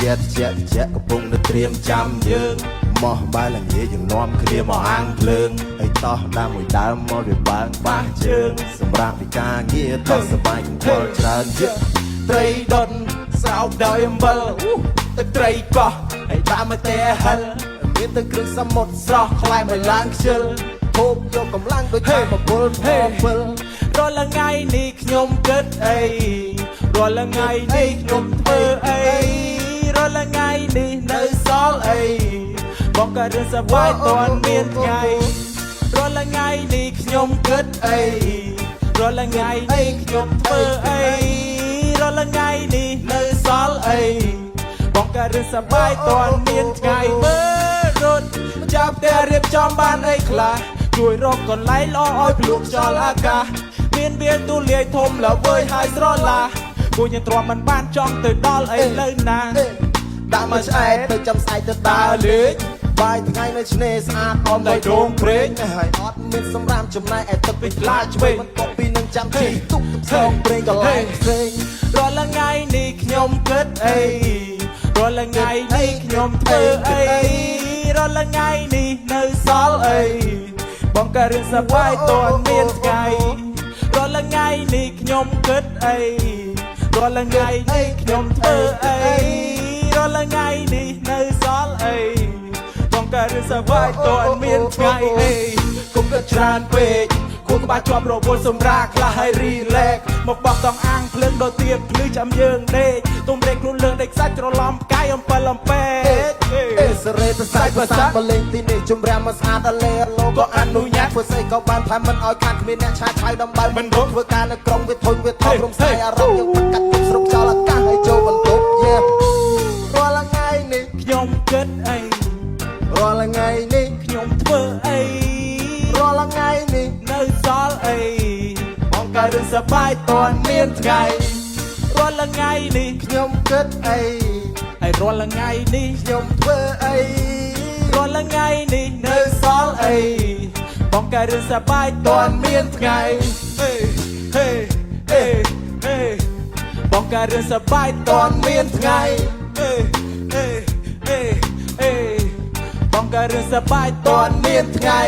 ជាកំពុងតែត្រៀមចាំយើងមកបាយល្ងាចយើងនាំគ្នាមកអាំងភ្លើងហើយតោះដើមមួយដើមមកវាបាំងបាសជើងសម្រាប់ពីការងារតោះសប្បាយគល់ច្រើនជាត្រីដុតស្រោបដោយអំបិលទឹកត្រីកោះហើយដាក់មកតែហិលមានទឹកគ្រឿងសមុទ្រស្រស់ខ្លែងឲ្យឡើងខ្ជិលហូបយកកម្លាំងដូចតែបបុលធំពិលរាល់ថ្ងៃនេះខ្ញុំគិតអីរាល់ថ្ងៃនេះខ្ញុំធ្វើអីរាល់ថ្ងៃនេះនៅសល់អីបងក៏រឿងសប្បាយតន់មានថ្ងៃរាល់ថ្ងៃនេះខ្ញុំគិតអីរាល់ថ្ងៃនេះខ្ញុំធ្វើអីរាល់ថ្ងៃនេះនៅសល់អីបងក៏រឿងសប្បាយតន់មានថ្ងៃមើលរត់ចាប់តែរៀបចំបានអីខ្លះជួយរកកន្លែងល្អឲ្យភ្លួងខ្យល់អាកាសមានវាទូលាយធំល្វើយហើយស្រឡះគូយើងទ្រាំមិនបានចង់ទៅដល់អីលើណាដាក់មកឆ្អែតទៅចាំស្អែកទៅដើរលេងបាយថ្ងៃនៅឆ្នេរស្អាតអមដោយដងព្រេងហើយអត់មានសម្រាប់ចំណាយឯទឹកពីខ្លាឆ្វេងមិនក៏ពីនឹងចាំជីទុកផ្សងព្រេងកន្លែងផ្សេងរាល់ថ្ងៃនេះខ្ញុំគិតអីរាល់ថ្ងៃនេះខ្ញុំធ្វើអីរាល់ថ្ងៃនេះនៅសល់អីបងក៏រៀនសប្បាយតន់មានថ្ងៃរាល់ថ្ងៃនេះខ្ញុំគិតអីរាល់ថ្ងៃនេះខ្ញុំធ្វើអីរាល់ថ្ងៃនេះនៅសល់អីបងក៏រៀនសប្បាយតន់មានថ្ងៃអីគុំគិតច្រើនពេកគួរក្បាលជាប់រវល់សម្រាខ្លះឲ្យរីលែកមកបោះតង់អាំងភ្លើងដល់ទៀបភ្លឺចាំយើងដេកទុំដេកខ្លួនលើងដេកខ្សាច់ច្រឡំកាយអំពិលអំពេកអេសរេប្រសាយប្រសាបលេងទីនេះជំរាំមកស្អាតអលេលោកក៏អនុញ្ញាតធ្វើស្អីក៏បានថាមិនឲ្យខាតគ្មានអ្នកឆាយឆាយដើម្បីមិនរត់ធ្វើការនៅក្រុងវាធុញវាថប់រំសាយអារម្មណ៍យើងកាត់ទប់ស្រុកចោលអាកាសឲ្យចូលបន្ទប់រាល់ថ្ងៃនេះខ្ញុំគិតអីរាល់ថ្ងៃនេះខ្ញុំធ្វើអីរាល់ថ្ងៃនេះនៅសល់អីបងក៏រឿងសប្បាយតន់មានថ្ងៃរាល់ថ្ងៃនេះខ្ញុំគិតអីហើយរាល់ថ្ងៃនេះខ្ញុំធ្វើអីរាល់ថ្ងៃនេះនៅសល់អីបងក៏រឿងសប្បាយតន់មានថ្ងៃហេហេហេហេបងក៏រឿងសប្បាយតន់មានថ្ងៃហេហេហេហេបងក៏រឿងសប្បាយតន់មានថ្ងៃ